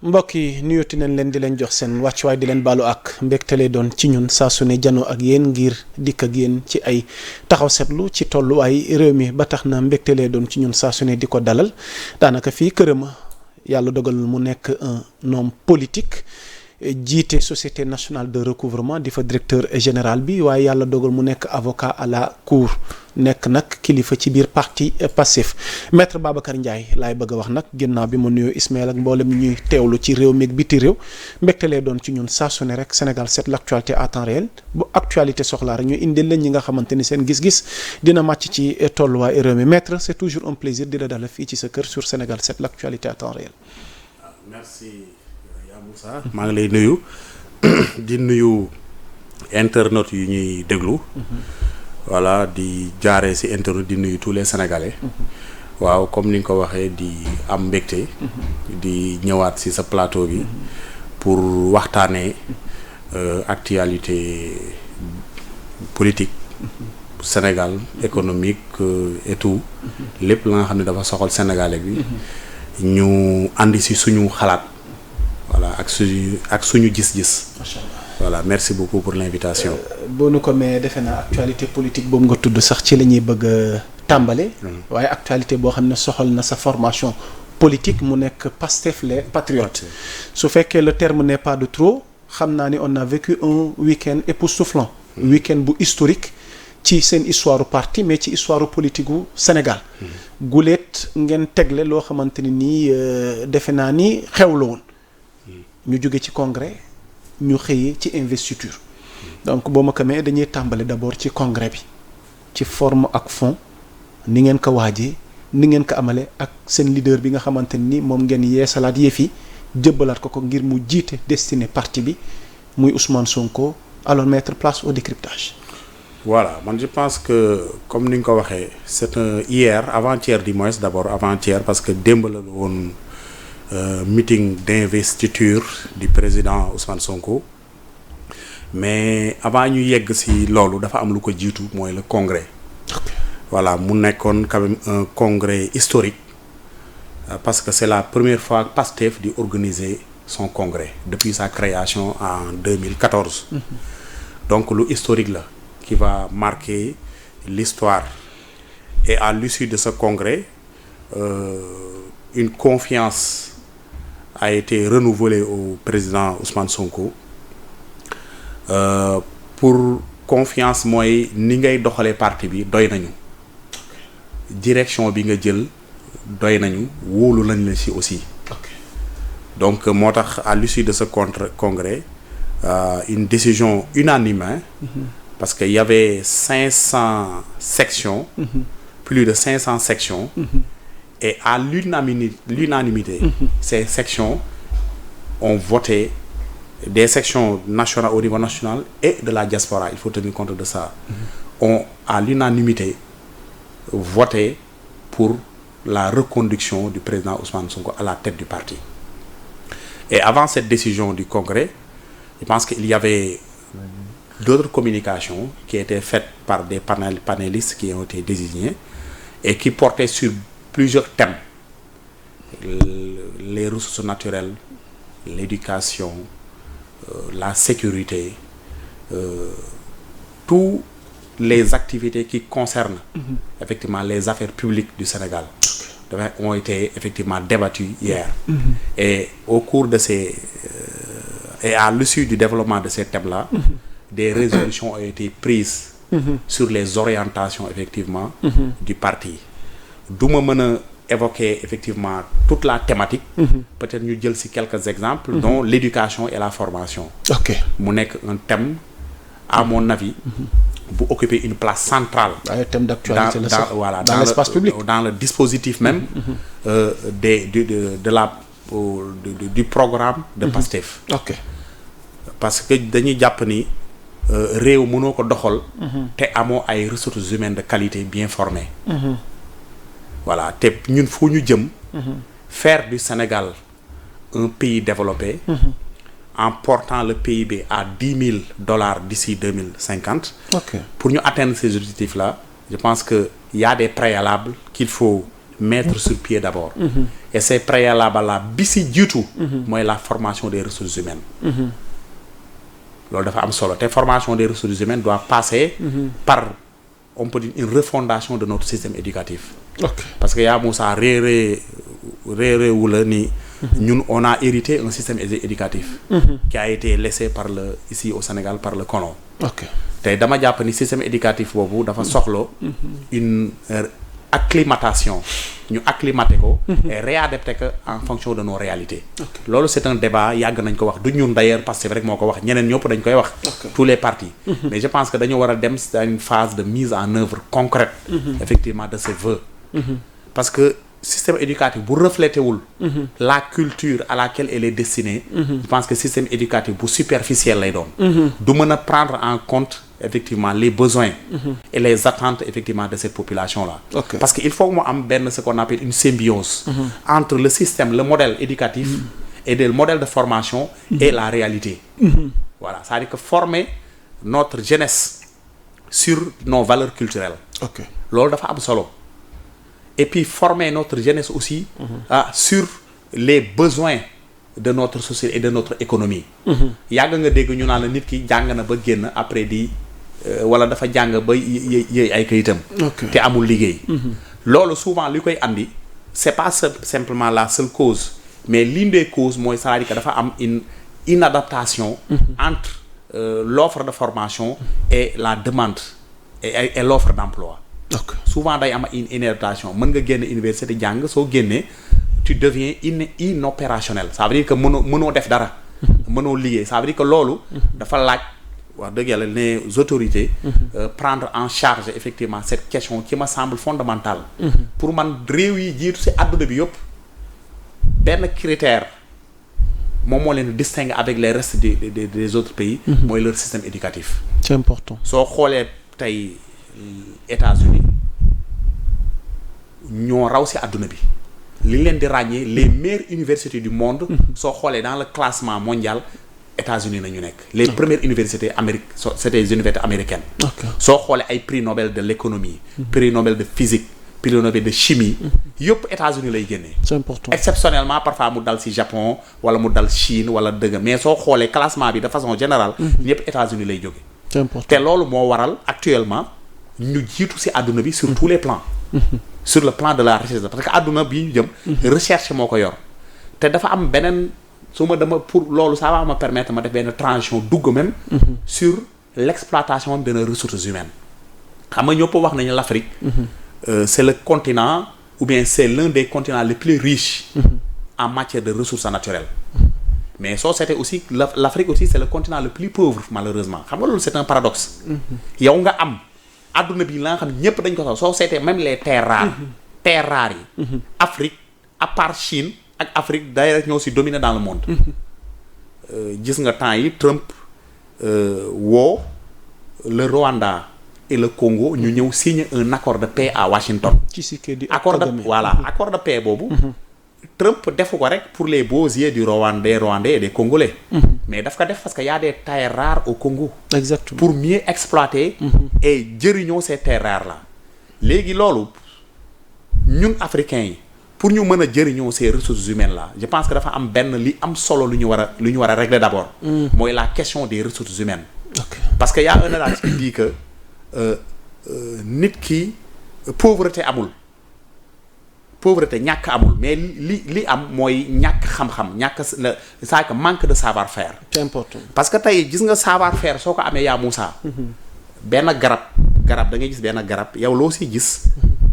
mbokk yi nuyooti nañ leen di leen jox seen wàccuwaay di leen baalu ak mbégte lay doon ci ñun saa su ne janoo ak yéen ngir dikk ak yéen ci ay taxaw seetlu ci tolluwaay réew mi ba tax na mbégte lay doon ci ñun saa su ne di ko dalal daanaka fii këram yàlla dogal mu nekk un homme politique jiite société nationale de recouvrement di fa directeur général bi waaye yàlla dogal mu nekk avocat à la cour nekk nag kilifa ci biir parti Pastef maître Babacar Ndiaye laay bëgg a wax nag ginnaaw bi ma nuyoo Ismaël ak mboolem ñuy teewlu ci réew mi ak biti réew mbégte lay doon ci ñun saa su ne rek Sénégal 7 l'actualité à temps réel bu actualité soxlaa rek ñu indil leen ñi nga xamante ni seen gis-gis dina màcc ci tolluwaay réew mi maître c'est toujours un plaisir di la dalal fii ci sa kër sur Sénégal 7 l'actualité à temps réel. Merci. Moussa maa ngi lay nuyu di nuyu internautes yu ñuy déglu voilà di jaaree ci internet di nuyu tous les sénégalais waaw comme ni nga ko waxee di am mbégte di ñëwaat ci sa plateau bi pour waxtaanee actualité politique Sénégal économique et tout lépp la nga xam ne dafa soxal sénégalais bi ñu andi ci suñu xalaat. Voilà ak suñu gis-gis. Macha Allah. Voilà merci beaucoup pour l'invitation. boo nu ko mais defe naa actualité politique boobu nga tudd sax ci la ñuy bëgg a tàmbale. waaye actualité boo xam ne soxal na sa formation politique mu nekk Pastef les patriotes. su fekkee le terme n'est pas de trop xam naa ni on a vécu un week-end époustouflant. week-end bu historique ci seen histoire parti mais ci histoire politique gu Sénégal. guleet ngeen tegle loo xamante ni nii defe naa ni xew la woon. ñu jóge ci congrès ñu xëyee ci investiture donc boo ma xamee dañuy tàmbale d'abord ci congrès bi ci forme ak fond ni ngeen ko waajee ni ngeen ko amale ak seen leader bi nga xamante ni moom ngeen yeesalaat yëf yi jëbbalaat ko ngir mu jiite destiné parti bi muy Ousmane Sonko alors mettre place au décryptage. Voilà man je pense que comme ni nga ko waxee c'est hier avant-hier du moins d'abord avant-hier parce que démb la woon. Meeting d'investiture du président Ousmane Sonko mais avant ñu yegg ci loolu dafa am lu ko jiitu mooy le congrès. Okay. Voilà mu nekkoon quand même un congrès historique parce que c'est la première fois que Pastef di organiser son congrès depuis sa création en 2014. Donc lu historique la qui va marquer l'histoire et à l'issue de ce congrès une confiance a été renouvelé au président Ousmane Sonko pour confiance mooy ni ngay doxalee parti bi doy nañu direction bi nga jël doy nañu wóolu lañ la ci aussi. Donc moo tax à l'issue de ce congrès une décision unanime parce que y avait 500 sections plus de 500 sections et à l'unanimité ces sections ont voté des sections nationales au niveau national et de la diaspora il faut tenir compte de ça ont à l'unanimité voté pour la reconduction du président Ousmane Sonko à la tête du parti et avant cette décision du congrès je pense qu'il y avait d'autres communications qui étaient faites par des panélistes qui ont été désignés et qui portaient sur plusieurs thèmes les ressources naturelles l'éducation la sécurité tous les activités qui concernent effectivement les affaires publiques du Sénégal ont été effectivement débattues hier et au cours de ces et à l'issue du développement de ces thèmes-là des résolutions ont été prises sur les orientations effectivement du parti du ma mën a évoquer effectivement toute la thématique peut-être ñu jël ci quelques exemples dont l'éducation et la formation mu nekk un thème à mon avis bu occuper une place centrale thème d'actualité dans l'espace public dans le dispositif même du programme de Pastef parce que dañuy jàpp ni réew mënoo ko doxal te amoo ay ressources humaines de qualité bien formées voilà te ñun fu ñu jëm faire du Sénégal un pays développé en portant le PIB à $10,000 d'ici 2050 pour ñu atteindre ces objectifs là je pense que y a des préalables qu'il faut mettre sur pied d'abord et ces préalables là bi si jiitu mooy la formation des ressources humaines loolu dafa am solo te formation des ressources humaines doit passer par on peut dire une refondation de notre système éducatif parce que yaa Moussa réeréewu la ni ñun on a hérité un système éducatif qui a été laissé par le ici au Sénégal par le colon tey dama jàpp ni système éducatif boobu dafa soxla une acclimatation ñu acclimater ko et réadapter ko en fonction de nos réalités loolu c'est un débat yàgg nañ ko wax du ñun d'ailleurs parce que rek moo ko wax ñeneen ñëpp dañ koy wax tous les partis mais je pense que dañu war a dem dans une phase de mise en œuvre concrète effectivement de ces vœux parce que système éducatif bu reflété wul la culture à laquelle elle est destinée je pense que système éducatif bu superficiel lay doon du mën a prendre en compte effectivement les besoins et les attentes effectivement de cette population là parce que il faut que mu am benn ce qu'on appelle une symbiose entre le système le modèle éducatif et le modèle de formation et la réalité voilà c'est-à-dire que former notre jeunesse sur nos valeurs culturelles loolu dafa am solo et puis former notre jeunesse aussi sur les besoins de notre société et de notre économie yàgg nga dégg ñu naan la nit ki jàng na ba génn après di wala dafa jàng ba yëy ay kayitam te amul liggéey loolu souvent li koy andi c'est pas simplement la seule cause mais l'une des causes mooy c'est-à-dire que dafa am une inadaptation entre l'offre de formation et la demande et l'offre d'emploi souvent day am une inadaptation mën nga génn université jàng soo génnee tu deviens inopérationnel ça veut dire que mënoo def dara mënoo liggéey ça veut dire que loolu dafa laaj wax dëgg yàlla les autorités prendre en charge effectivement cette question qui me semble fondamentale pour man réew yi jiitu ci àdduna bi yëpp benn critère moom moo leen distinguer avec les restes des autres pays mooy leur système éducatif c'est important soo xoolee tey États-Unis ñoo raw ci àdduna bi li leen di ràññee les meilleures universités du monde soo xoolee dans le classement mondial États-Unis nañu nekk les premières universités c'était des universités américaines soo xoolee ay prix Nobel de l'économie prix Nobel de physique prix Nobel de chimie yëpp États-Unis lay génnee c'est important exceptionnellement parfois mu dal ci Japon wala mu dal Chine wala dëgg mais soo xoolee classement bi de façon générale ñëpp États-Unis lay jóge c'est important te loolu moo waral actuellement ñu jiitu ci àdduna bi sur tous les plans sur le plan de la recherche parce que àdduna bi ñu jëm recherche moo ko yor te dafa am beneen su ma dama pour loolu ça va me permettre ma def benn transition dugg même sur l'exploitation de nos ressources humaines xam nga ñëpp wax nañu l'Afrique c'est le continent ou bien c'est l'un des continents les plus riches en matière de ressources naturelles mais soo seetee aussi l'Afrique aussi c'est le continent le plus pauvre malheureusement xam nga loolu c'est un paradoxe yow nga am adduna bi la nga xam ñëpp dañ ko sax soo seetee même les terres rares yi Afrique à part Chine ak Afrique d'ailleurs ñoo si dominé dans le monde gis nga temps yi Trump woo le Rwanda et le Congo ñu ñëw signer un accord de paix à Washington accord de paix boobu Trump defu ko rek pour les beaux yeux du Rwandais et des Congolais mais daf ko def parce que y a des terres rares au Congo exactement pour mieux exploiter et jëriñoo ces terres rares là léegi loolu ñun africains yi pour ñu mën a jëriñoo ces ressources humaines là je pense que dafa am benn li am solo lu ñu war a régler d'abord mooy la question des ressources humaines parce que y a un adage qui dit que nit ki pauvreté ñàkk amul mais li am mooy ñàkk xam-xam c'est que manque de savoir-faire c'est important parce que tey gis nga savoir-faire soo ko amee yaa Moussa benn garab da ngay gis benn garab yow loo siy gis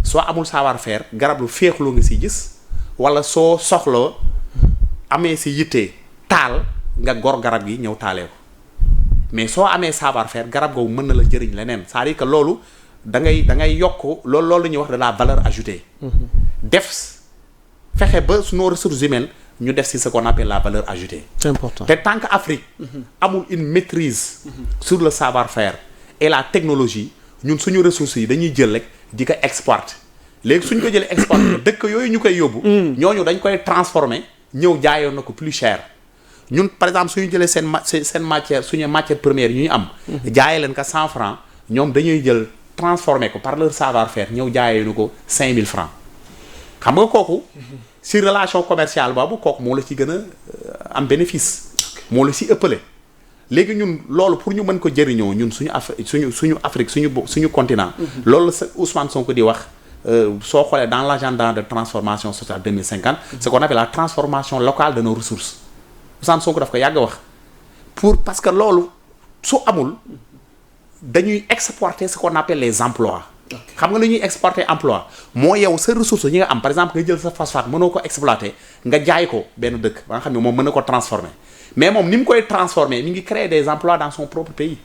soo amul savoir-faire garab lu féexloo nga siy gis wala soo soxla amee si yitte taal nga gor garab gi ñëw taalee ko mais soo amee savoir-faire garab googu mën na la jëriñ leneen c'est-à-dire que loolu da ngay yokk loolu la ñuy wax de la valeur ajoutée fexe ba nos ressources humaines ñu def ci ce qu'on appelle la valeur ajoutée c'est important te tant que Afrique amul une maîtrise sur le savoir-faire et la technologie ñun suñu ressources yi dañuy jël rek di ko exporter léegi suñ ko jëlee exporter dëkk yooyu ñu koy yóbbu ñooñu dañ koy transformer ñëw jaayoon na ko plus cher ñun par exemple suñu jëlee seen matière suñu matière première yu ñu am jaayee leen ko 100 francs ñoom dañuy jël transformer ko par leur savoir-faire ñëw jaayee nu ko 5000 francs xam nga kooku si relation commerciale boobu kooku moo la ci gën a am bénéfice moo la si ëppale léegi ñun loolu pour ñu mën ko jëriñoo ñun suñu Afrique suñu continent loolu la Ousmane Sonko di wax soo xoolee dans l'agenda de transformation sociale 2050 ce qu'on appelle la transformation locale de nos ressources Ousmane Sonko daf ko yàgg wax parce que loolu su amul dañuy exporter ce qu'on appelle les emplois xam nga lu ñuy exporter emploi moo yow sa ressource yi nga am par exemple nga jël sa phosphate mënoo ko exploiter nga jaay ko benn dëkk ba nga xam ne moom mën na ko transformer mais moom ni mu koy transformer mi ngi créer des emplois dans son propre pays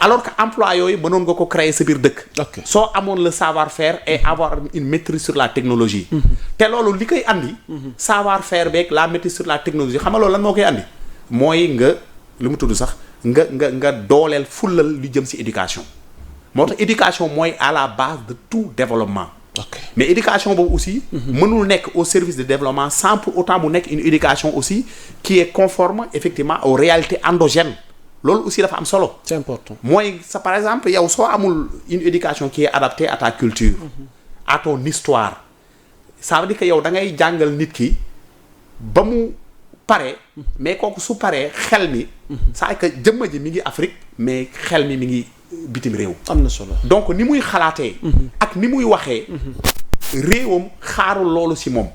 alors que emploi yooyu mënoon nga ko créer sa biir dëkk soo amoon le savoir-faire et avoir une maîtrise sur la technologie te loolu li koy andi savoir-faire beeg la maîtrise sur la technologie xam nga loolu lan moo koy andi mooy nga lu mu tudd sax nga dooleel fulal lu jëm ci éducation moo tax éducation mooy à la base de tout développement mais éducation boobu aussi mënul nekk au service de développement sans pour autant mu nekk une éducation aussi qui est conforme effectivement aux réalités endogènes loolu aussi dafa am solo c'est important mooy ça par exemple yow soo amul une éducation qui est adaptée à ta culture à ton histoire ça veut dire que yow da ngay jàngal nit ki ba mu pare mais kooku su paree xel mi c'est que jëmma ji mi ngi Afrique mais xel mi ngi bitim réew am na solo donc ni muy xalaatee ak ni muy waxee réewam xaarul loolu ci moom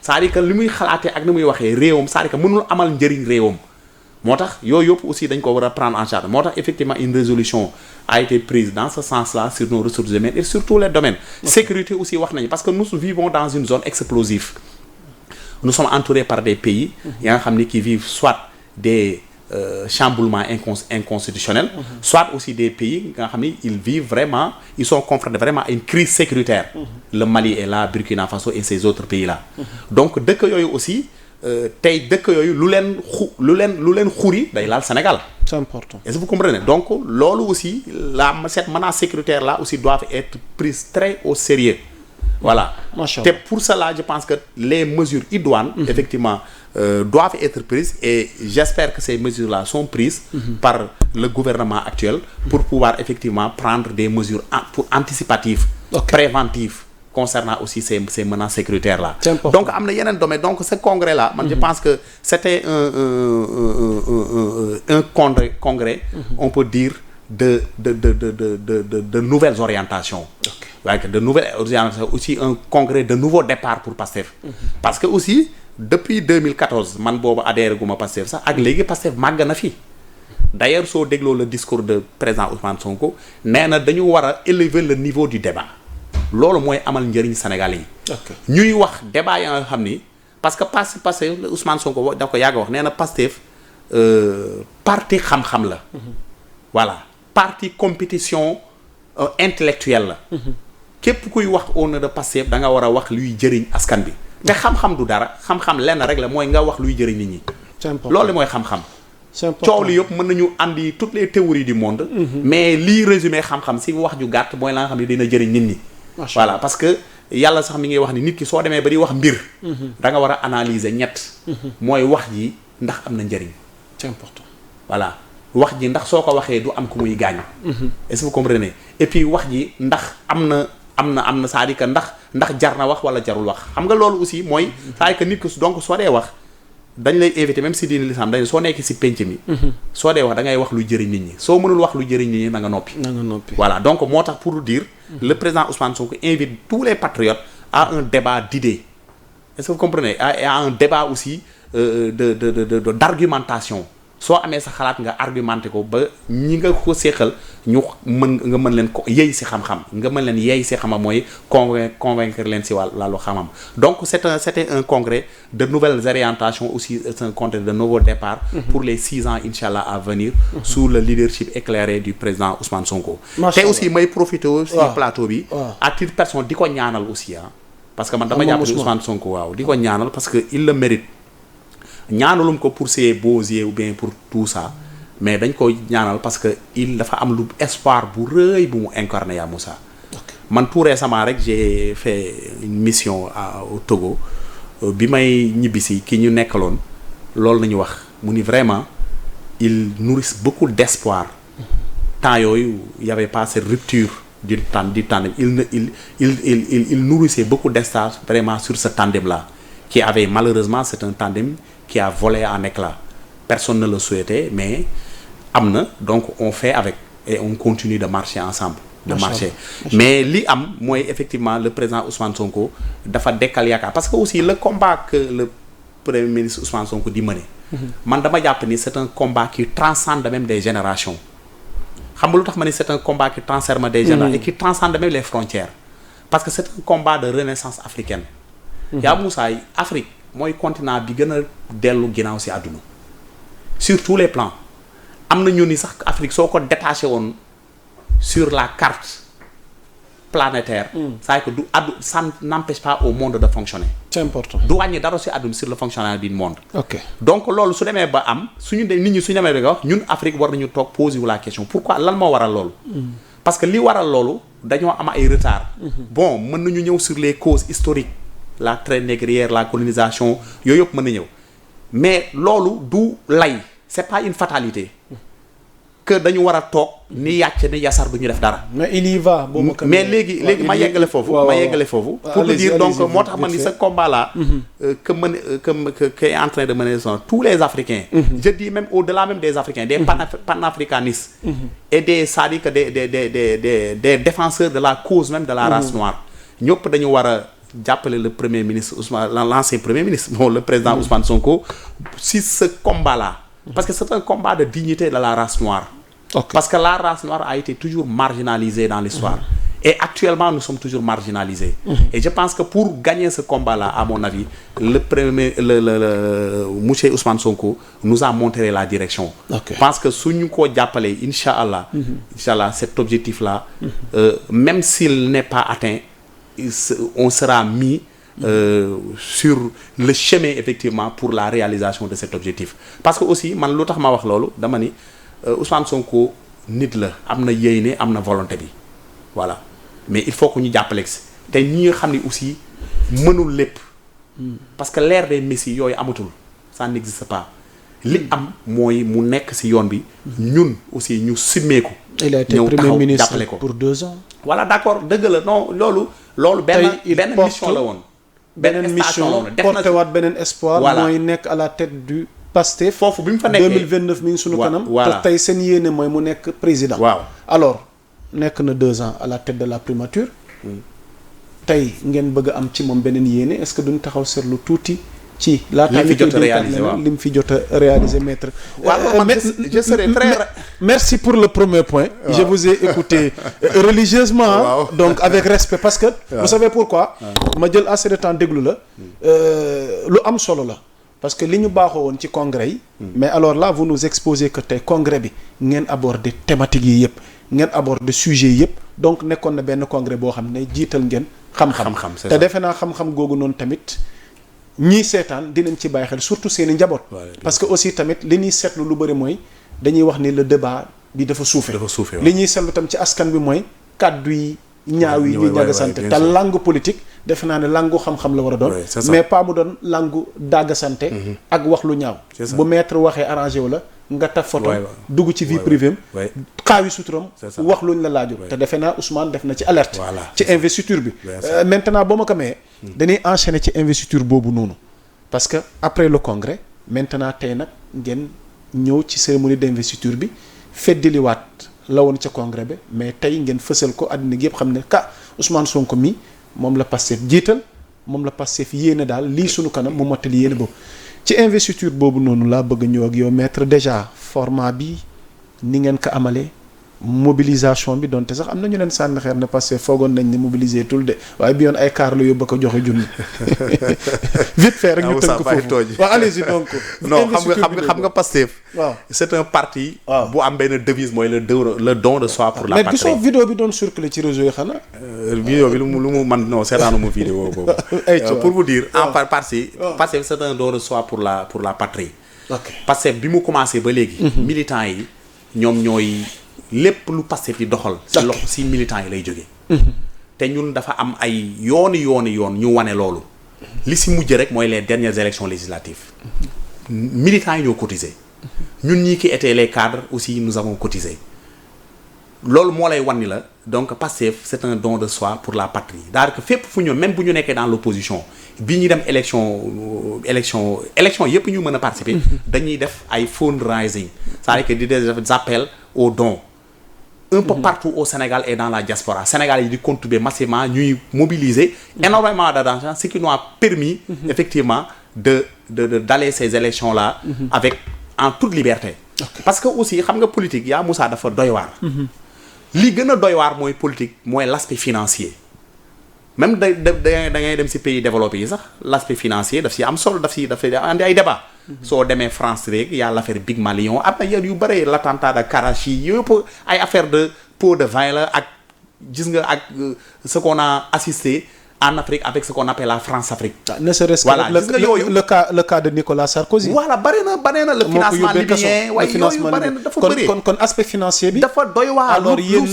c'est-à-dire que li muy xalaatee ak ni muy waxee réewam c'est-à-dire que mënul amal njëriñ réewam moo tax yooyu yëpp aussi dañ ko war a prendre en charge moo tax effectivement une résolution a été prise dans ce sens-là sur nos ressources humaines et sur tous les domaines sécurité aussi wax nañu parce que nous vivons dans une zone explosive nous sommes entourés par des pays yaa nga xam ni qui vivent soit des chamboulements inconstitutionnels soit aussi des pays nga xam ni ils sont confrontés vraiment à une crise sécuritaire le Mali est là Burkina Faso et ces autres pays là donc dëkk yooyu aussi tey dëkk yooyu lu leen xuri day laal Sénégal c'est important est-ce que vous comprenez donc loolu aussi cette menace sécuritaire là aussi doivent être prises très au sérieux voilà te pour cela je pense que les mesures idoines effectivement doivent être prises et j'espère que ces mesures-là sont prises par le gouvernement actuel pour pouvoir effectivement prendre des mesures anticipatives préventives concernant aussi ces menaces sécuritaires-là donc am na yeneen domaine donc ce congrès-là man je pense que c'était un congrès on peut dire de nouvelles orientations de nouvelles orientations aussi un congrès de nouveau départ pour Pastef parce que aussi depuis 2014 man boobu adhéré gu ma Pastef sax ak léegi Pastef màgg na fi d'ailleurs soo dégloo le discours de président Ousmane Sonko nee na dañu war a élever le niveau du débat loolu mooy amal njëriñ Sénégalais yi ñuy wax débat ya nga xam ni parce que Pastef Ousmane Sonko da ko yàgg wax nee na Pastef parti xam-xam la voilà parti compétition intellectuelle la képp kuy wax au nom de Pastef da nga war a wax luy jëriñ askan bi te xam-xam du dara xam-xam lenn rek la mooy nga wax luy jëriñ nit ñi loolu mooy xam-xam coow li yëpp mën nañu andi toutes les théories du monde mais lii résumé xam-xam si wax ju gàtt mooy la nga xam ne dina jëriñ nit ñi voilà parce que yàlla sax mi ngi wax ni nit ki soo demee ba di wax mbir da nga war a analyser ñett mooy wax ji ndax am na njëriñ c'est important voilà wax ji ndax soo ko waxee du am ku muy gaañ est-ce que vous comprenez et puis wax ji ndax am na c'est-à-dire que ndax jar na wax wala jarul wax xam nga loolu aussi mooy c'est-à-dire que nit ki donc soo dee wax dañ lay invité même si diine l'islam dañ soo nekk si penc mi soo dee wax da ngay wax lu jëriñ nit ñi soo mënul wax lu jëriñ nit ñi na nga noppi voilà donc moo tax pour dire le président Ousmane Sonko invite tous les patriotes à un débat d'idées est-ce que vous comprenez à un débat aussi d'argumentation soo amee sa xalaat nga argumenté ko ba ñi nga ko seexal nga mën leen ko yey si xam-xam nga mën leen yey si xam-xam mooy convaincre leen si wàllu xam-xam donc c'était un congrès de nouvelles orientations aussi c'est un congrès de nouveau départ pour les 6 ans inchallah à venir sous le leadership éclairé du président Ousmane Sonko te aussi may profité si plateau bi à titre personnel di ko ñaanal aussi parce que man dama jàpp Ousmane Sonko di ko ñaanal parce que il le mérite ñaanalum ko pour ses beaux yeux ou bien pour tout ça mais dañ ko ñaanal parce que il dafa am lu espoir bu rëy bu mu incarné yaa Moussa man tout récemment rek j'ai fait une mission au Togo bi may ñibbisi ki ñu nekkaloon loolu nañu wax mu ni vraiment il nourrit beaucoup d'espoir temps yooyu y avait pas cette rupture du tandem il nourrissait beaucoup d'espoir vraiment sur ce tandem là qui avait malheureusement c'est un tandem qui a volé en éclats. Personne ne le souhaitait mais am na donc on fait avec et on continue de marcher ensemble. Mais li am mooy effectivement le président Ousmane Sonko dafa dekkal yaakaar parce que aussi le combat que le premier ministre Ousmane Sonko di mener. man dama jàpp ni c'est un combat qui transcende même des générations. xam nga lu tax ma ni c'est un combat qui transcende des générations et qui transcende même les frontières parce que c'est un combat de renaissance africaine. yaa Moussa Afrique mooy continent bi gën a dellu ginnaaw ci àdduna sur tous les plans am na ñu ni sax Afrique soo ko détaché woon sur la carte planétaire. c'est que du addu ça n'empêche pas au monde de fonctionner. c'est important du wàññi dara ci àdduna sur le fonctionnement du monde. ok donc loolu su demee ba am suñu de nit ñi suñu demee ba wax ñun Afrique war nañu toog poser wu la question pourquoi lan moo waral loolu. parce que li waral loolu dañoo am ay retard. bon mën nañu ñëw sur les causes historiques la traite négrière la colonisation yooyu yëpp mën na ñëw mais loolu du lay c'est pas une fatalité. que dañu war a toog ni yàcc ni yasar du ñu def dara. mais il y va. mais léegi ma yeggale foofu. pour te dire donc moo tax ma ni ce combat là. que est en train de mener tous les Africains. je dis même au-delà même des Africains des panafricanistes. et des c'est-à-dire que des défenseurs de la cause même de la race noire. ñëpp dañu war a jàppale le premier ministre Ousmane l'ancien premier ministre bon le président Ousmane Sonko si ce combat là. parce que c'est un combat de dignité de la race noire. Parce que la race noire a été toujours marginalisée dans l'histoire. Et actuellement, nous sommes toujours marginalisés. Et je pense que pour gagner ce combat-là, à mon avis, le monsieur Ousmane Sonko nous a montré la direction. Parce que si nous avons appelé, Inch'Allah, cet objectif-là, même s'il n'est pas atteint, on sera mis sur le chemin effectivement pour la réalisation de cet objectif parce que aussi man lu tax ma wax loolu dama ni Ousmane Sonko nit la am na yéene am na volonté bi voilà mais il faut que ñu jàppale si te ñi nga xam ne aussi mënul lépp parce que l'ère des messies yooyu amatul ça n'existe pas li am mooy mu nekk ci yoon bi ñun aussi ñu simmeeku il a été premier ministre pour 2 ans voilà d'accord dëgg la non loolu benn mission la woon beneen mission porté waat beneen espoir mooy nekk à la tête du Pastef foofu bi mu fa nekkee 2029 mi ngi sunu kanam te tey seen yéene mooy mu nekk président alors nekk na 2 ans à la tête de la primature tey ngeen bëgg a am ci moom beneen yéene est-ce que duñ taxaw seetlu tuuti ci laata li mu fi jot a réalisé maître je serai très merci pour le premier point je vous ai écouté religieusement donc avec respect parce que vous savez pourquoi ma jël assez de temps déglu la lu am solo la parce que li ñu baaxoo woon ci congrès yi mais alors là vous nous exposez que tey congrès bi ngeen aborder thématiques yi yëpp ngeen aborder sujets yi yëpp donc nekkoon na benn congrès boo xam ne jiital ngeen xam-xam te defe naa xam-xam googu noonu tamit ñii seetaan dinañ ci bàyyi xel surtout seeni njaboot parce que aussi tamit li ñuy seetlu lu bëri mooy dañuy wax ni le débat bi dafa suufe li ñuy seetlu tam ci askan bi mooy kàddu yi ñaaw yi ñuy ñagasante te langue politique defe naa ne langue xam-xam la war a doon mais pas mu doon langue dàggasante ak wax lu ñaaw bu maître waxee arrangé wu la nga taf photo dugg ci vie privée am xaawi suturam wax luñ la laajul te defe naa Ousmane def na ci alerte ci investiture bi maintenant boo ma ko mayee dañuy enchaîner ci investiture boobu noonu parce que après le congrès maintenant tey nag ngeen ñëw ci cérémonie d'investiture bi feddiliwaat la woon ca congrès bi mais tey ngeen fësal ko àddina gi yëpp xam ne Ousmane Sonko mi moom la Pastef jiital moom la Pastef yéene daal lii sunu kanam mu mottali yéene boobu ci investiture boobu noonu laa bëgg ñëw ak yow maître déjà format bi ni ngeen ko amalee mobilisation bi donte sax am na ñu leen sànni xeer ne parce que foogoon nañ ne mobiliser tul de waaye bi yoon ay kaar la yóbbu ko joxe junni vite fait rek ñu tënk foofu waaw allez-y donc non xam nga Pastef waaw c'est un parti bu am benn devise mooy le don de soi pour la patrie. mais gisoo vidéo bi doon circuler ci réseau yi xanaa vidéo bi lu mu man non seetaanu mu vidéo boobu pour vous dire en partie Pastef c'est un don de soi pour la patrie. Pastef bi mu commencé ba léegi militants yi ñoom ñooy lépp lu Pastef yi doxal ci loxo ci militants yi lay jógee te ñun dafa am ay yoon ñu wane loolu li ci mujj rek mooy les dernières élections législatives militants yi ñoo cotisé ñun ñii qui étaient les cadres aussi nous avons cotisé loolu moo lay wan ni la donc Pastef c'est un don de soi pour la patrie c'est-à-dire que fépp fu ñu même bu ñu nekkee dans l'opposition bi ñuy dem élection yépp ñu mën a participer dañuy def ay fundraising c'est-à-dire que di des appels aux dons un peu partout au Sénégal et dans la diaspora Sénégal yi di contribuer massivement ñuy mobiliser énormément d'argent ce qui nous a permis effectivement d'aller ces élections là avec en toute liberté parce que aussi xam nga politique yaa Moussa dafa doy waar li gën a doy waar mooy politique mooy l'aspect financier même da ngay dem ci pays développés yi sax l'aspect financier daf ci am solo dafay andi ay débat soo demee France rek y a l'affaire Big Malion am na yu bëri l'attentat de Karachi yëpp ay affaire de pot de vin la ak gis nga ak ce qu'on a assisté en Afrique avec ce qu'on appelle la France-Afrique. Ne serait-ce que le cas de Nicolas Sarkozy. Voilà bari na le financement libyen waaye yooyu bari na dafa bëri kon aspect financier bi. dafa doy waar alors yéen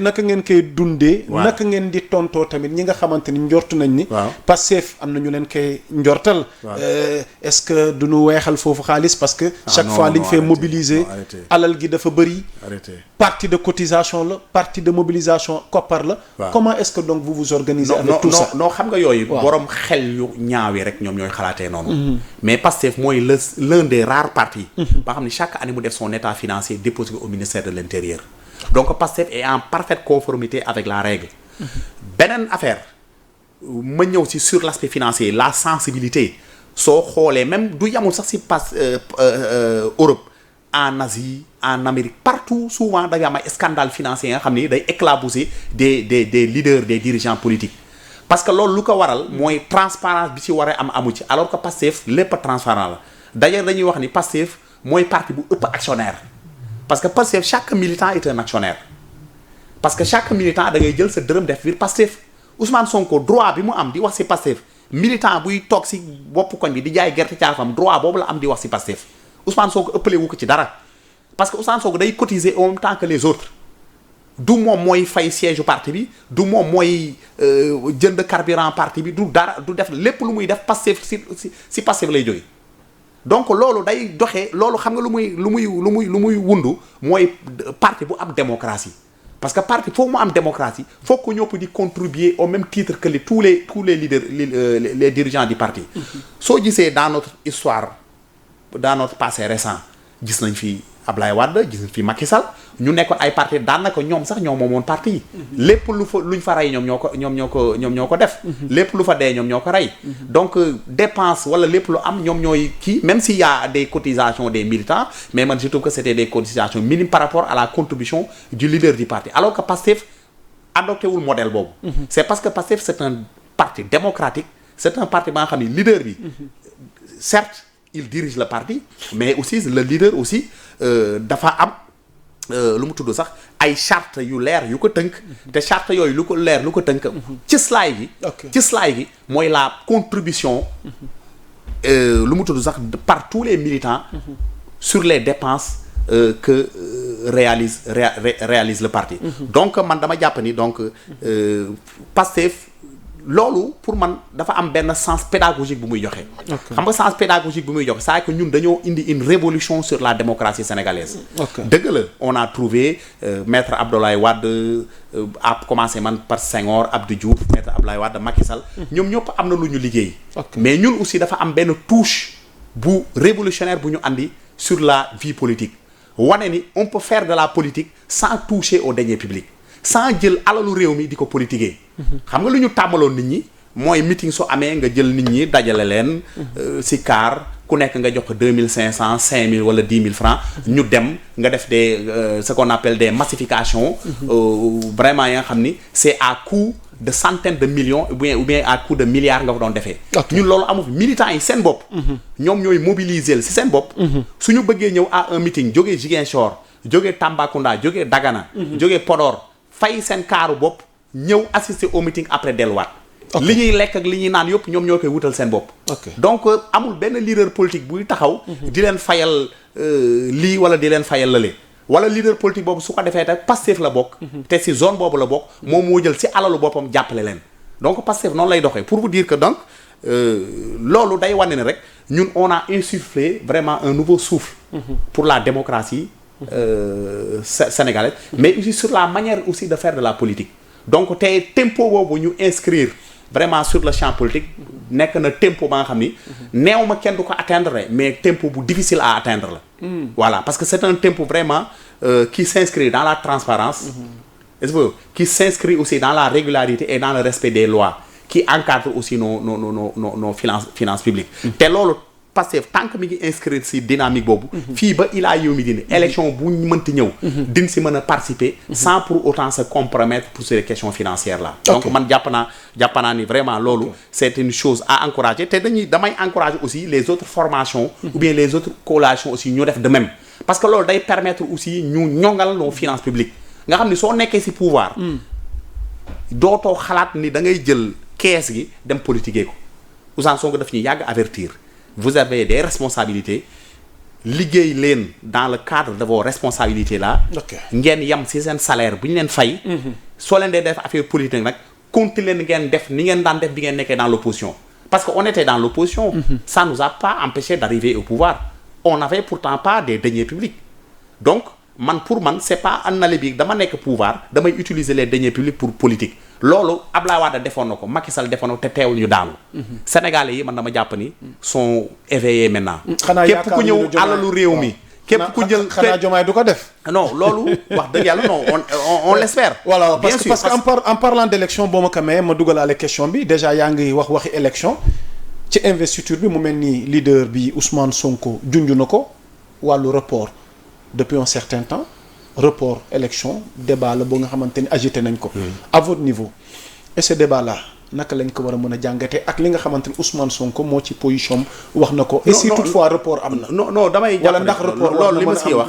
naka ngeen koy dundee. naka ngeen di tontoo tamit ñi nga xamante ni njortu nañ ni. Pastef am na ñu leen koy njortal. est-ce que du ñu weexal foofu xaalis parce que. chaque fois liñ fay mobiliser. alal gi dafa bëri. partie de cotisation la partie de mobilisation koppar la. comment est-ce que donc vous vous organisez avec tout ça. non xam nga yooyu borom xel yu ñaawi rek ñoom ñooy xalaatee noonu mais Pastef mooy l'un des rares partis ba xam ne chaque année mu def son état financier déposé au ministère de l'Intérieur donc Pastef est en parfaite conformité avec la règle beneen affaire ma ñëw ci sur l'aspect financier la sensibilité soo xoolee même du yamul sax ci Europe en Asie en Amérique partout souvent da nga am ay scandale financier nga xam ni day éclabousser des leaders des dirigeants politiques parce que loolu lu ko waral mooy transparence bi ci war a amu ci alors que Pastef lépp transparent la d'ailleurs dañuy wax ni Pastef mooy parti bu ëpp actionnaire parce que Pastef chaque militant est un actionnaire parce que chaque militant da ngay jël sa dërëm def biir Pastef Ousmane Sonko droit bi mu am di wax ci Pastef militant buy toog ci bopp koñ bi di jaay gerte caafam droit boobu la am di wax ci Pastef Ousmane Sonko ëppale wu ko ci dara parce que Ousmane Sonko day cotiser en même temps que les autres du moom mooy fay siège u parti bi du moom mooy jënd carburant parti bi du dara du def lépp lu muy def Pastef si Pastef lay jóge donc loolu day doxee loolu xam nga lu muy wundu mooy parti bu am démocratie parce que parti foog mu am démocratie foog ko ñëpp di contribuer au même titre que tous les leaders les dirigeants du parti soo gisee dans notre histoire dans notre passé récent gis nañ fi Ablaye Wade gis nañ fi Macky Sall ñu nekkoon ay parti daanaka ñoom sax ñoo moomoon parti yi lépp luñ fa rey ñoom ñoo ko def lépp lu fa dee ñoom ñoo ko rey donc dépense wala lépp lu am ñoom ñooy kii même s'il y a des cotisations des militants mais man je trouve que c'était des cotisations minimes par rapport à la contribution du leader du parti alors que Pastef adopté wul modèle boobu c'est parce que Pastef c'est un parti démocratique c'est un parti ba nga xam ne leader bi certes il dirige le parti mais aussi le leader aussi dafa am lu mu tudd sax ay charte yu leer yu ko tënk te charte yooyu lu ko leer lu ko tënk ci slide gi mooy la contribution lu mu tudd sax par tous les militants sur les dépenses que réalise le parti donc man dama jàpp ni donc Pastef loolu pour man dafa am benn sens pédagogique bu muy joxe xam nga sens pédagogique bu muy joxe c'est que ñun dañoo indi une révolution sur la démocratie sénégalaise dëgg la on a trouvé maître Abdoulaye Wade a commencé man par Senghor Abdou Diouf maître Abdoulaye Wade Macky Sall ñoom ñëpp am na lu ñu liggéey mais ñun aussi dafa am benn touche bu révolutionnaire bu ñu andi sur la vie politique wane ni on peut faire de la politique sans toucher aux deniers publics sans jël alalu réew mi di ko politiquer xam nga lu ñu tàmmaloon nit ñi mooy meeting su amee nga jël nit ñi dajale leen si car ku nekk nga jox ko 2500 5000 wala 10 000 francs ñu dem nga def des ce qu'on appelle des massifications vraiment yi nga xam ni c'est à coût de centaines de millions ou bien à coût de milliards nga ko doon defee ñun loolu amu fi militants yi seen bopp ñoom ñooy mobiliser si seen bopp suñu bëggee ñëw à un meeting jógee Ziguinchor jógee Tambacounda jógee Dagana jógee Podor fay seen kaaru bopp ñëw assister au meeting après delluwaat li ñuy lekk ak li ñuy naan yëpp ñoom ñoo koy wutal seen bopp donc amul benn leader politique buy taxaw di leen fayal lii wala di leen fayal lële wala leader politique boobu su ko defee te Pastef la bokk te si zone boobu la bokk moom moo jël si alalu boppam jàppale leen donc Pastef noonu lay doxee pour vous dire que donc loolu day wane ne rek ñun on a insufflé vraiment un nouveau souffle pour la démocratie sénégalaise mais aussi sur la manière aussi de faire de la politique donc te tempo boobu ñu inscrire vraiment sur le champ politique nekk na tempo ba nga xam ni neew ma kenn du ko atteindre mais tempo bu difficile à atteindre la voilà parce que c'est un tempo vraiment qui s'inscrit dans la transparence est-ce que qui s'inscrit aussi dans la régularité et dans le respect des lois qui encadre aussi nos finances publiques te loolu parce que tant que mi ngi inscrire ci dynamique boobu fii ba ilaa yow mi dine élection bu ñu mënti ñëw din ci mën a participer sans pour autant se compromettre pour ces questions financières là donc man jàpp naa ni vraiment loolu c'est une chose à encourager te damay encourager aussi les autres formations ou bien les autres coalitions aussi ñu def de même parce que loolu day permettre aussi ñu ñongal nos finances publiques nga xam ni soo nekkee ci pouvoir dootoo xalaat ni da ngay jël kees gi dem politiquer ko Ousmane Sonko daf ñuy yàgg avertir vous avez des responsabilités liggéey leen dans le cadre de vos responsabilités là ngeen yem ci seen salaire bu ñu leen fay soo leen dee def affaire politique nag continuer leen ngeen def ni ngeen daan def bi ngeen nekkee dans l'opposition parce que on était dans l'opposition ça nous a pas empêché d'arriver au pouvoir on n'avait pourtant pas des deniers publics donc pour man c'est pas un alibi dama nekk pouvoir damay utiliser les deniers publics pour politique loolu Abdoulaye Wade defoon na ko Macky Sall defoon na ko te teewul ñu daanu Sénégalais yi man dama jàpp ni sont éveillés maintenant képp ku ñëw alalu réew mi képp ku jël xanaa Diomaye du ko def non loolu wax dëgg yàlla non on l'espère voilà parce que en parlant d'élection boo ma ko mayee ma dugalaale question bi déjà yaa ngi waxi élection ci investiture bi mu mel ni leader bi Ousmane Sonko junj na ko wàllu report depuis un certain temps report élection débat la boo nga xamante ni agité nañ ko à votre niveau et ce débat là naka lañ ko war a mën a jàngatee ak li nga xamante ni Ousmane Sonko moo ci position wax na ko et si toutefois report am na non damay jàpp wala ndax report loolu li ma siy wax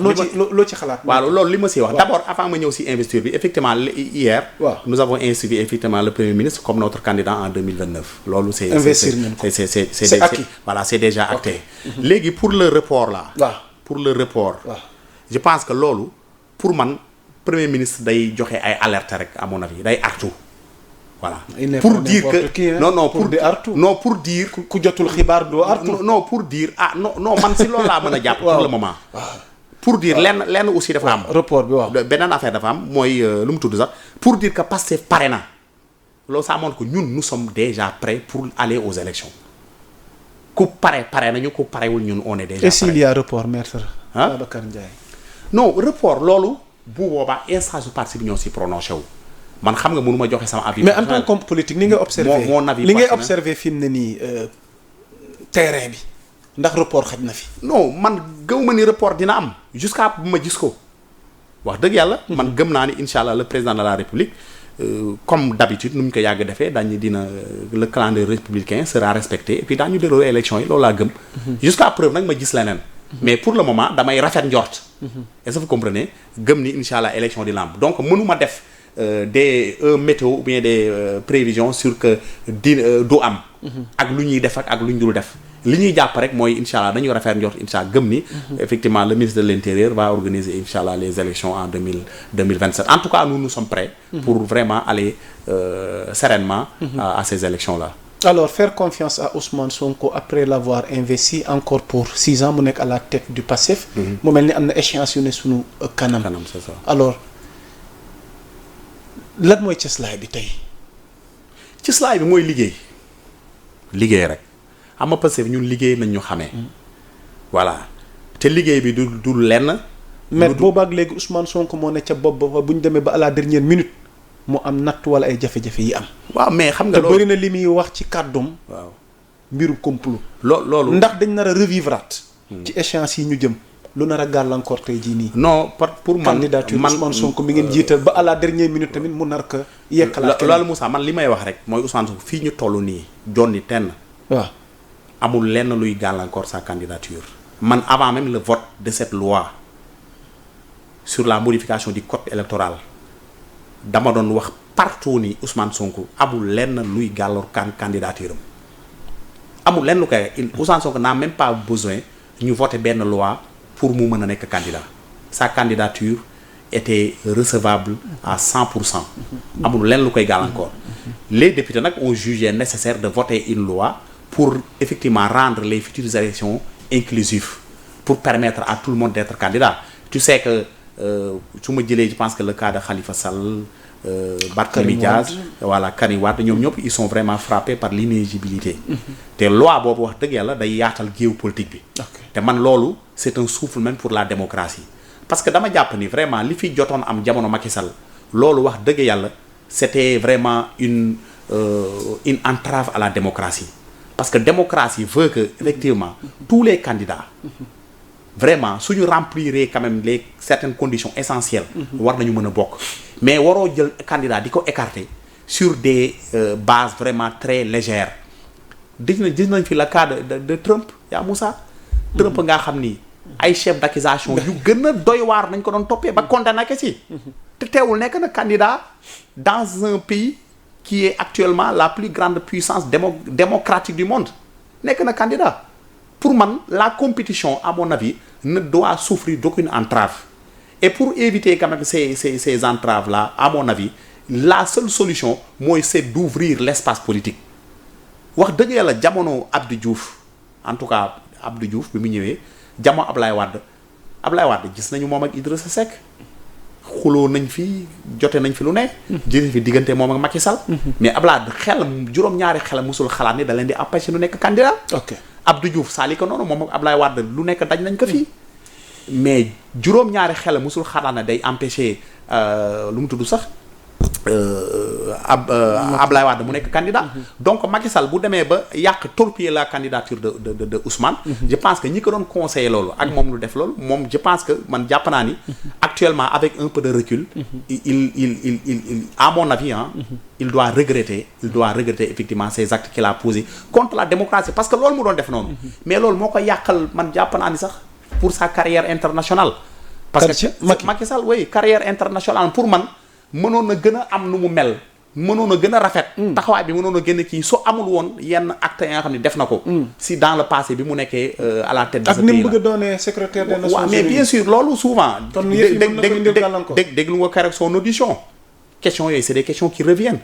loo ci xalaat waaw loolu li ma siy wax d'abord avant ma ñëw si investiture bi effectivement hier nous avons inscrit effectivement le premier ministre comme notre candidat en 2029 loolu c'est investir nañ ko c'est acquis voilà c'est déjà acté léegi pour le report là pour le report je pense que loolu pour man premier ministre day joxe ay alerte rek à mon avis day artu voilà pour dire que non pour dire ku jotul xibaar doo artu non pour dire non man si loolu laa mën a jàpp pour le moment pour dire lenn aussi dafa am report bi waaw beneen affaire dafa am mooy lu mu tudd sax pour dire que Pastef pare na loolu ça montre que ñun nous sommes déjà prêts pour aller aux élections ku pare nañu ku parewul ñun on est déjà prêts. et s'il y a report maître Babacar Ndiaye non report loolu bu boobaa instance su parti bi ñoo si prononcé wu man xam nga mënu ma joxe sama avis. mais en tant que politique ni ngay observé mon avis li ngay observé fi mu ne nii terrain bi ndax report xaj na fi. non man gëw ma ni report dina am jusqu'à bu ma gis ko wax dëgg yàlla. man gëm naa ni incha allah le président de la république comme d'habitude nu mu ko yàgg defee daañu dina le calendrier républicain sera respecté et puis daañu déroulé élection yi loolu laa gëm. jusqu'à preuve nag ma gis leneen. mais pour le moment damay rafet njort. est-ce que vous comprenez gëm ni incha allah élection di lamb donc mënuma def des météo ou bien des prévisions sur que du am. ak lu ñuy def ak lu ñu dul def. li ñuy jàpp rek mooy incha allah dañuy rafet njort incha allah gëm ni. effectivement le ministre de l'intérieur va organiser incha allah les élections en 2027 en tout cas nous sommes prêts. pour vraiment aller sereinement. à ces élections là. alors faire confiance à Ousmane Sonko après l'avoir investi encore pour 6 ans mu nekk à la tête du Pastef. mu mel ni am na échéance yu ne sunu kanam. c'est ça alors lan mooy cëslaay bi tey. cëslaay bi mooy liggéey rek xam nga Pastef ñun liggéey nañ ñu xamee. voilà te liggéey bi du lenn. mais boobaag léegi Ousmane Sonko moo ne ca bopp ba bu ñu demee ba à la dernière minute. mu am natt wala ay jafe-jafe yi am. waaw mais xam nga te bëri na li muy wax ci kàddum. waaw mbirum complot. loolu ndax dañ nar a revivraat. ci échéance yi ñu jëm. lu nar a gàllankoor tey jii nii. non pour man candidature Ousmane Sonko mi ngeen jiital ba à la dernière minute tamit mu nar ko yekkalaat. loolu Moussa man li may wax rek mooy Ousmane Sonko fii ñu toll nii jonni tenn. waaw amul lenn luy gàllankoor sa candidature. man avant même le vote de cette loi sur la modification du code électoral. dama doon wax partout ni Ousmane Sonko amul lenn luy gàllankoor candidature am amul lenn lu koy Ousmane Sonko n'a même pas besoin ñu voter benn loi pour mu mën a nekk candidat sa candidature était recevable à 100%. amul lenn lu koy gàllankoor. les députés nag ont jugé nécessaire de voter une loi pour effectivement rendre les futures élections inclusives pour permettre à tout le monde d'être candidat tu sais que su ma jëlee je pense que le cas de Khalifa Sall Barthélémy Diaz voilà Karim Wade ñoom ñëpp ils sont vraiment frappés par l'inéligibilité te loi boobu wax dëgg yàlla day yaatal géew politique bi te man loolu c'est un souffle même pour la démocratie parce que dama jàpp ni vraiment li fi jotoon am jamono Macky Sall loolu wax dëgg yàlla c'était vraiment une entrave à la démocratie parce que démocratie veut que effectivement tous les candidats vraiment suñu remplir quand même les certaines conditions essentielles war nañu mën a bokk mais waroo jël candidat di ko écarter sur des bases vraiment très légères gis nañ fi le cas de Trump yaa Moussa Trump nga xam ni ay chef d'accusation yu gën a doy waar nañ ko doon toppee ba condamné ko ci te teewul nekk na candidat dans un pays qui est actuellement la plus grande puissance démocratique du monde nekk na candidat pour man la compétition à mon avis ne doit souffrir d'aucune entrave et pour éviter quand même ces entraves là à mon avis la seule solution mooy c'est d'ouvrir l'espace politique wax dëgg yàlla jamono Abdou Diouf en tout cas Abdou Diouf bi mu ñëwee jamono Ablaye Wade gis nañu moom ak Idrissa Seck xuloo nañ fi jote nañ fi lu ne jëlee fi diggante moom ak Macky Sall mais Ablaye juróom-ñaari xelam musul xalaat ni da leen di empêcher nu nekk candidat Abdou Diouf saali ko noonu moom ak Ablaye Wade lu nekk daj nañ ko fii mais juróom-ñaari xel musul xalaat na day empêcher lu mu tudd sax Ablaye Wade mu nekk candidat donc Macky Sall bu demee ba torpiller la candidature de Ousmane je pense que ñi ko doon conseiller loolu ak moom lu def loolu moom je pense que man jàpp naa ni actuellement avec un peu de recul il à mon avis il doit regretter effectivement ces actes qu'il a posés contre la démocratie parce que loolu mu doon def noonu mais loolu moo ko yàqal man jàpp naa ni sax pour sa carrière internationale parce que Macky Sall oui carrière internationale pour man mënoon na gën a am nu mu mel mënoon a gën a rafet taxawaay bi mënoon a gën a kii soo amul woon yenn actes yi nga xam ne def na ko si dans le passé bi mu nekkee à la tête de ce pays là ak ni mu bëgg a doonee secrétaire des Nations Unies mais bien sûr loolu souvent déglu nga keroog son audition questions yooyu c'est des questions qui reviennent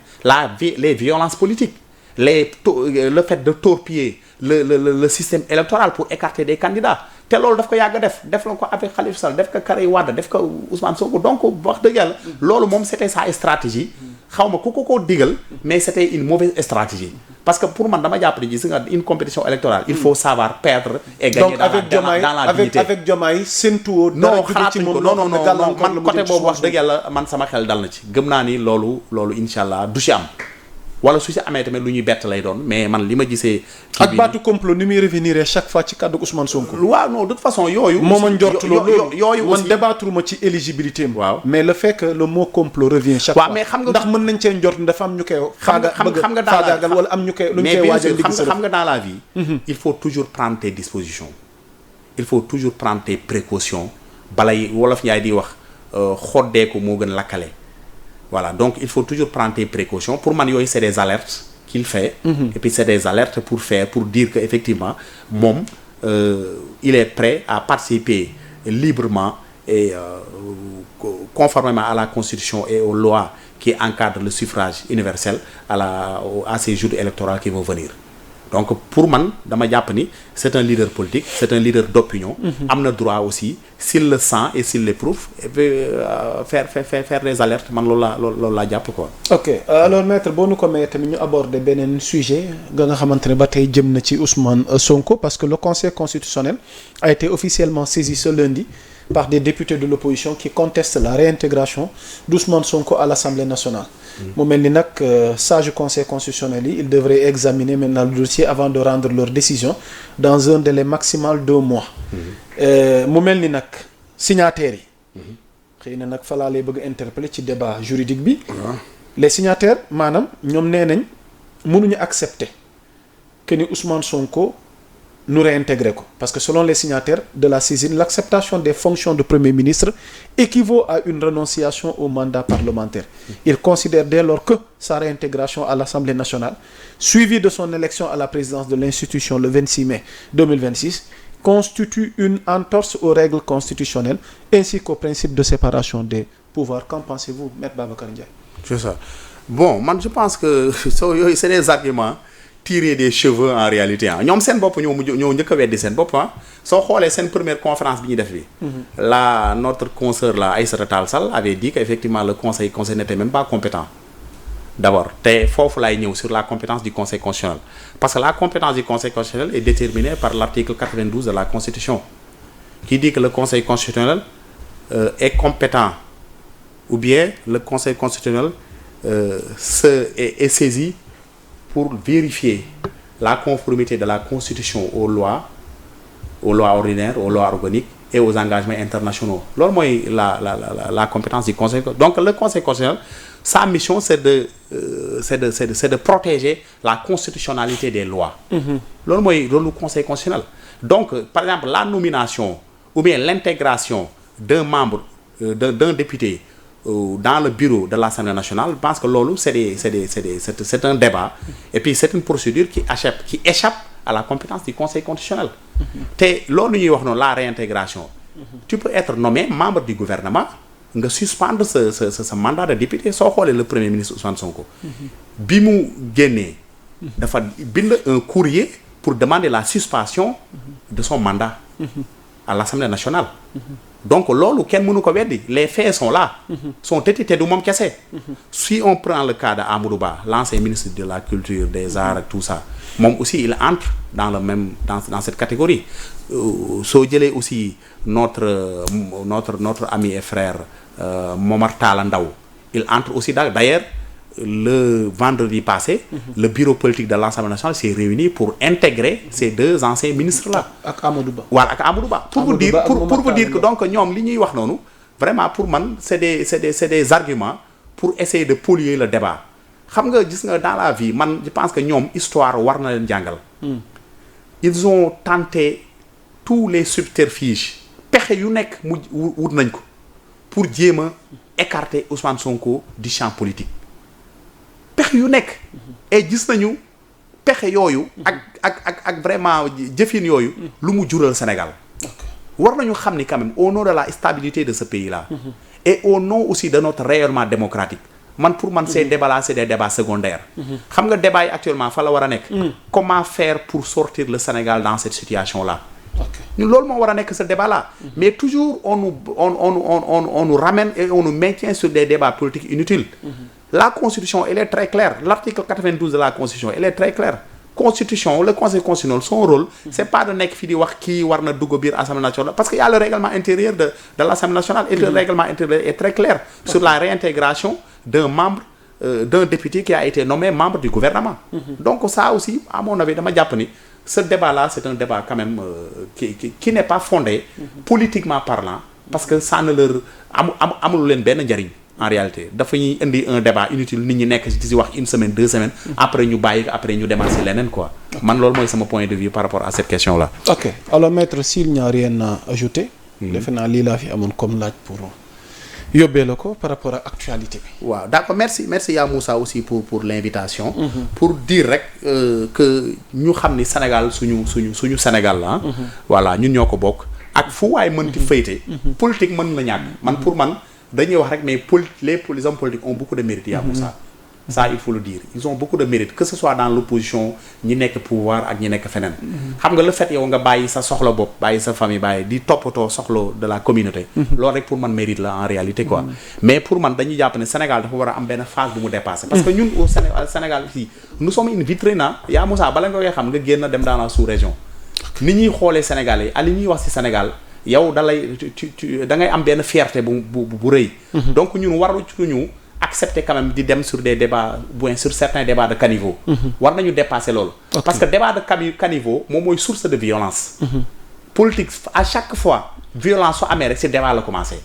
les violences politiques le fait de torpiller le système électoral pour écarter des candidats te loolu daf ko yàgg a def la ko avec Khalifa Sall def ko Karim Wade def ko Ousmane Sonko donc wax dëgg yàlla loolu moom c'était sa stratégie xaw ma ku ko digal mais c'était une mauvaise stratégie parce que pour man dama jàpp ni gis nga une compétition électorale il faut savoir perdre et gagner dans la dignité avec Diomaye séntu non xalaatuñ ko non man côté boobu wax dëgg yàlla man sama xel dal na ci gëm naa ni loolu incha allah du ci am wala su si amee tamit lu ñuy bett lay doon mais man li ma gisee. ak baatu complot ni muy revenir chaque fois ci kàddu Ousmane Sonko. waaw non de toute façon yooyu. moo ma njortu loolu yooyu man débattre ma ci éligibilité am. waaw mais le fait que le mot complot revient chaque fois. mais xam nga ndax mën nañ cee njort dafa am ñu koy. xam nga faagaagal wala am ñu koy lu ñu koy waajal di gis xam nga dans la vie. il faut toujours prendre tes dispositions. il faut toujours prendre tes précautions balay wolof Njaay di wax xoddeeku moo gën lakkale. Voilà, donc il faut toujours prendre tes précautions. Pour man yooyu c'est des alertes qu'il fait. Et puis c'est des alertes pour dire que effectivement moom il est prêt à participer librement et conformément à la Constitution et aux lois qui encadrent le suffrage universel à ces jours électoraux qui vont venir. Donc pour man dama jàpp ni c'est un leader politique, c'est un leader d'opinion. am na droit aussi s'il le sent et s'il l'éprouve faire des alertes man loolu laa jàpp quoi. ok alors maître boo nu ko mayee tamit ñu aborder beneen sujet nga xamante ne ba tey jëm na ci Ousmane Sonko parce que le Conseil constitutionnel a été officiellement saisi ce lundi par des députés de l'opposition qui contestent la réintégration d'Ousmane Sonko à l'Assemblée nationale. mu mel ni nag sage Conseil constitutionnel yi ils devraient examiner maintenant le dossier avant de rendre leur décision dans un délai maximal 2 mois. mu mel ni nag signataires yi. xëy na nag fa laa lay bëgg interpeller ci débat juridique bi. les signataires maanaam ñoom nee nañ mënuñu accepter que ni Ousmane Sonko nous réintégrer ko parce que selon les signataires de la saisine l'acceptation des fonctions de Premier ministre équivaut à une renonciation au mandat parlementaire. Ils considèrent dès lors que sa réintégration à l'Assemblée nationale suivie de son élection à la présidence de l'institution le 26 mai 2026 constitue une entorse aux règles constitutionnelles ainsi qu'au principe de séparation des pouvoirs. Qu'en pensez-vous, Maître Babacar Ndiaye? C'est ça. Bon, man je pense que yooyu c'est des arguments tirer des cheveux en réalité ah ñoom seen bopp ñoo njëkk a weddi seen bopp ah soo xoolee seen première conférence bi ñu def bi notre consoeur là Aïssata Tall Sall avait dit qu'effectivement le conseil n'était même pas compétent d'abord te foofu laay ñëw sur la compétence du conseil constitutionnel parce que la compétence du conseil constitutionnel est déterminée par l'article 92 de la constitution qui dit que le conseil constitutionnel est compétent ou bien le conseil constitutionnel est saisi pour vérifier la conformité de la constitution aux lois ordinaires, aux lois organiques et aux engagements internationaux loolu mooy la compétence du conseil. Donc le conseil constitutionnel sa mission c'est de protéger la constitutionnalité des lois. loolu mooy loolu conseil constitutionnel. Donc par exemple la nomination ou bien l'intégration d'un membre d'un député dans le bureau de l'Assemblée nationale, je pense que loolu c'est un débat et puis c'est une procédure qui échappe à la compétence du conseil constitutionnel. te loolu ñuy wax noonu la réintégration. Tu peux être nommé membre du gouvernement nga suspendre ce mandat de député soo xoolee le premier ministre Ousmane Sonko. bi mu génnee. dafa bind un courrier pour demander la suspension de son mandat. à l'Assemblée nationale. Donc loolu kenn mënu ko weddi les faits sont là. sont têtus te du moom kese. si on prend le cas de Amadou Ba l'ancien ministre de la culture des arts et tout ça moom aussi il entre dans le même dans cette catégorie. soo jëlee aussi notre ami et frère Momar Talla Ndao il entre aussi d'ailleurs le vendredi passé. le bureau politique de l'Assemblée nationale s'est réuni pour intégrer ces deux anciens ministres là. ak Amadou Ba. voilà ak Amadou Ba. pour vous dire que donc ñoom li ñuy wax noonu vraiment pour man c'est des arguments pour essayer de polluer le débat xam nga gis nga dans la vie man je pense que ñoom histoire war na leen jàngal. ils ont tenté tous les subterfuges pexe yu nekk mu wut nañ ko pour jéem a écarter Ousmane Sonko du champ politique. pexe yu nekk et gis nañu pexe yooyu ak vraiment jëfin yooyu lu mu jural Sénégal war nañu xam ni quand même au nom de la stabilité de ce pays là et au nom aussi de notre rayonnement démocratique pour man ces débats là c'est des débats secondaires xam nga débat yi actuellement fa la war a nekk comment faire pour sortir le Sénégal dans cette situation là ñun loolu moo war a nekk ce débat là mais toujours on nous ramène et on nous maintient sur des débats politiques inutiles. La Constitution, elle est très claire. L'article 92 de la Constitution, elle est très claire. Constitution, le Conseil constitutionnel, son rôle, c'est pas de nekk fii di wax kii war na dugg biir Assemblée nationale parce que y a le règlement intérieur de l'Assemblée nationale et le règlement intérieur est très clair sur la réintégration d'un membre, d'un député qui a été nommé membre du gouvernement. Donc ça aussi, à mon avis, dama jàpp ni ce débat-là, c'est un débat quand même qui n'est pas fondé politiquement parlant parce que ça ne leur amul leen benn njariñ. En réalité dafa ñuy indi un débat inutile nit ñi nekk ci si wax une semaine 2 semaines après ñu bàyyi après ñu demaat si leneen quoi man loolu mooy sama point de vue par rapport à cette question là. Ok alors maître s'il n'y a rien à ajouter. defe naa lii laa fi amoon comme laaj pour yóbbee la ko par rapport à actualité bi. waaw d'accord merci yaa Moussa aussi pour l'invitation. pour dire rek que ñu xam ni Sénégal suñu Sénégal la voilà ñun ñoo ko bokk ak fu waay mënti fayte politique mën na ñàkk pour man. dañuy wax rek mais les hommes politiques ont beaucoup de mérite yaa Moussa ça il faut le dire ils ont beaucoup de mérite que ce soit dans l'opposition ñi nekk pouvoir ak ñi nekk feneen xam nga le fait yow nga bàyyi sa soxla bopp bàyyi sa famille bàyyi di toppatoo soxla de la communauté loolu rek pour man mérite la en réalité quoi mais pour man dañuy jàpp ne Sénégal dafa war a am benn phase bu mu dépasser parce que ñun au Sénégal fii nous sommes une vitrine yaa Moussa bala nga koy xam nga génn dem dans la sous-région ni ñuy xoolee Sénégalais yi ak li ñuy wax ci Sénégal yow da ngay am benn fierté bu rëy. donc ñun waruñu accepter quand même di dem sur des débats sur certains débats de caniveau. war nañu dépasser loolu. parce que débat de caniveau moom mooy source de violence. politique à chaque fois violence su amee rek ci débat la commencé.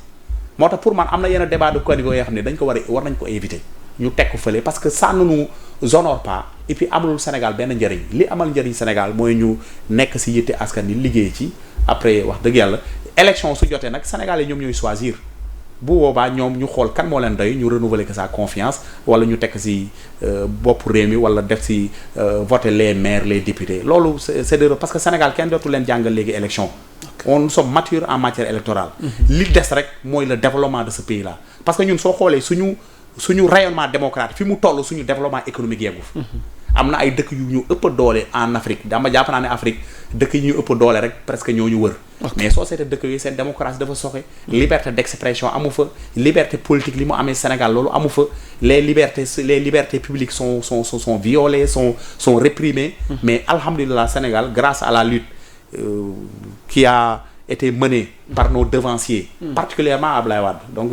moo tax pour man am na yenn débat de caniveau yoo xam ne dañ ko war nañ ko éviter ñu teg ko fële parce que ça ne nous honore pas et puis amalul Sénégal benn njëriñ li amal njëriñ Sénégal mooy ñu nekk ci yitte askan wi liggéey ci. après wax dëgg yàlla élection su jotee nag Sénégal yi ñoom ñooy choisir bu boobaa ñoom ñu xool kan moo leen doy ñu renouveler que sa confiance wala ñu tekk ci bopp réew mi wala def ci voter les maires les députés loolu c'est de parce que Sénégal kenn dootu leen jàngal léegi élection nous sommes matures en matière électorale li des rek mooy le développement de ce pays là parce que ñun soo xoolee suñu rayonnement démocratique fi mu toll suñu développement économique yeggu am na ay dëkk yu ñu ëpp doole en Afrique dama jàpp naa ne Afrique dëkk yi ñu ëpp doole rek presque ñoo ñu wër. mais soo seetee dëkk yooyu seen démocratie dafa soxe. liberté d'expression amu fa. liberté politique li mu amee Sénégal loolu amu fa. les libertés publiques sont violées sont réprimées. mais alhamdulilah Sénégal grâce à la lutte qui a été menée par nos devanciers. particulièrement Ablaye Wade. donc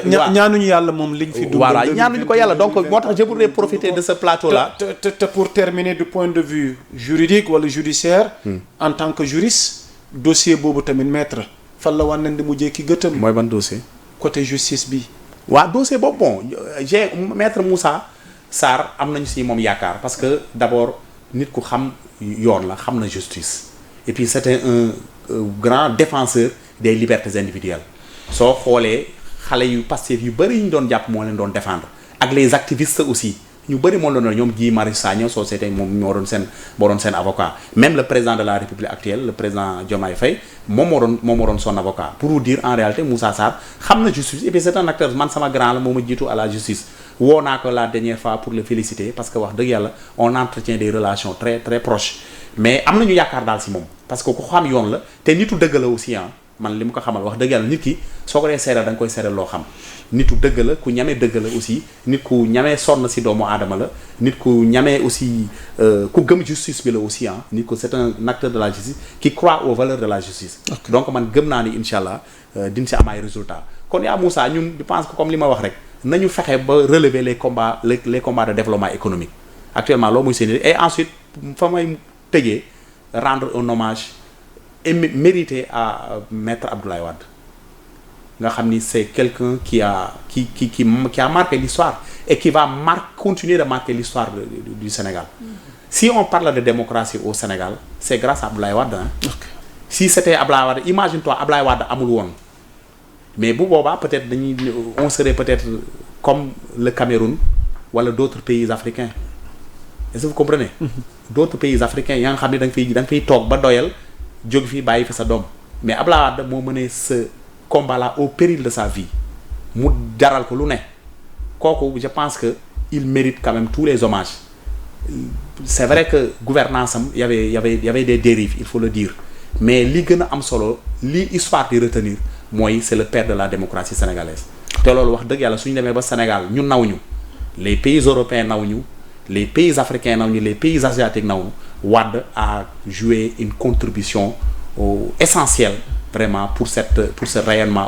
ñaanuñu yàlla moom liñ fi. voilà ñaanuñu ko yàlla donc moo tax je voudrais profiter de ce plateau là. te pour terminer du point de vue juridique wala judiciaire. en tant que juriste. dossier boobu tamit maître fan la wan di mujjee ki gëtëm. mooy ban dossier. côté justice bi. waaw dossier boobu bon j'ai maître Moussa Sarr am nañu si moom yaakaar parce que d'abord nit ku xam yoon la xam na justice et puis c'était un grand défenseur des libertés individuelles soo xoolee xale yu Pastef yu bëri ñu doon jàpp moo leen doon défendre ak les activistes aussi ñu bëri moo doon ñoom Guy Marius Sagna soo seetee moom moo doon seen avocat même le président de la République actuelle le président Diomaye Faye moom moo doon son avocat pour vous dire en réalité Moussa Sarr xam na justice et puis c'est un acteur man sama grand la moo ma jiitu à la justice woo naa ko la dernière fois pour le féliciter parce que wax dëgg yàlla on entretient des relations très très proches mais am nañu yaakaar daal si moom parce que ku xam yoon la te nitu dëgg la aussi man li mu ko xamal wax dëgg yàlla nit ki soo ko dee seeral da nga koy seeral loo xam nitu dëgg la ku ñamee dëgg la aussi nit ku ñamee sonn si doomu aadama la nit ku ñamee aussi ku gëm justice bi la aussi nit ko c'est un acteur de la justice qui croit aux valeurs de la justice. donc man gëm naa ni incha allah diñ si am ay résultats kon yaa Moussa ñun je pense que comme li ma wax rek nañu fexe ba relever les combats de développement économique actuellement loolu muy seen et ensuite fa may tëjee rendre un hommage mérité à maître Abdoulaye Wade nga xam ni c'est quelqu'un qui a marqué l'histoire et qui va continuer de marquer l'histoire du Sénégal. Si on parle de démocratie au Sénégal c'est grâce à Abdoulaye Wade si c'était Abdoulaye Wade imagine-toi Abdoulaye Wade amul woon mais bu boobaa peut-être on serait peut-être comme le Cameroun wala d'autres pays africains est-ce que vous comprenez d'autres pays africains yaa nga xam ne da nga fiy toog ba doyal jóg fii bàyyi fi sa doom mais Abdoulaye Wade moo mënee ce combat là au péril de sa vie mu jaral ko lu ne kooku je pense que il mérite quand même tous les hommages c'est vrai que gouvernance am y avait des dérives il faut le dire mais li gën a am solo li histoire di retenir mooy c'est le père de la démocratie sénégalaise te loolu wax dëgg yàlla suñu demee ba Sénégal ñu naw ñu les pays européens naw ñu les pays africains naw ñu les pays asiatiques naw ñu Wade a joué une contribution essentielle vraiment pour ce rayonnement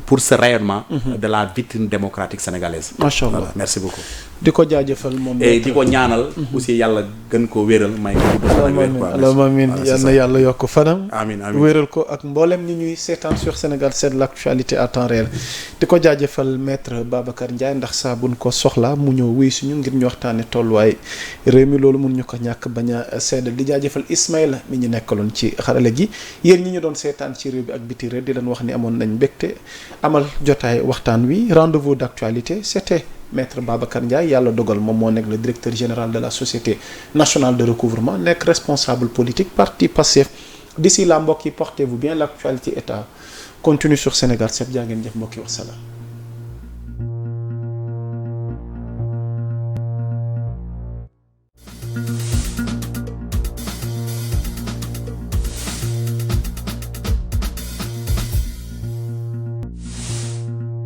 pour ce rayonnement de la vitrine démocratique sénégalaise. Macha Allah voilà, merci beaucoup. di ko jaajëfal moom. et di ko ñaanal. aussi yàlla gën ko wéral may ko. amiin yal na yàlla yokk fanam. amiin wéral ko ak mboolem ñi ñuy seetaan sur Sénégal 7 l'actualité à temps réel. di ko jaajëfal maître Babacar Ndiaye ndax saa buñ ko soxla mu ñëw wuy suñu ngir ñu waxtaane tolluwaay réew mi loolu mun ñu ko ñàkk bañ a seddal di jaajëfal Ismaïla mi ñu nekkaloon ci xarale gi yéen ñi ñu doon seetaan ci réew bi ak biti réew di leen wax ni amoon nañ mbégte amal jotaay waxtaan wi rendez-vous d'actualité c'était maître Babacar Ndiaye yàlla dogal moom moo nekk le directeur général de la société nationale de recouvrement nekk responsable politique parti Pastef d'ici là mbokk yi portez-vous bien l'actualité état continue sur Sénégal 7 jaa ngeen jëf mbokk yi wasalaam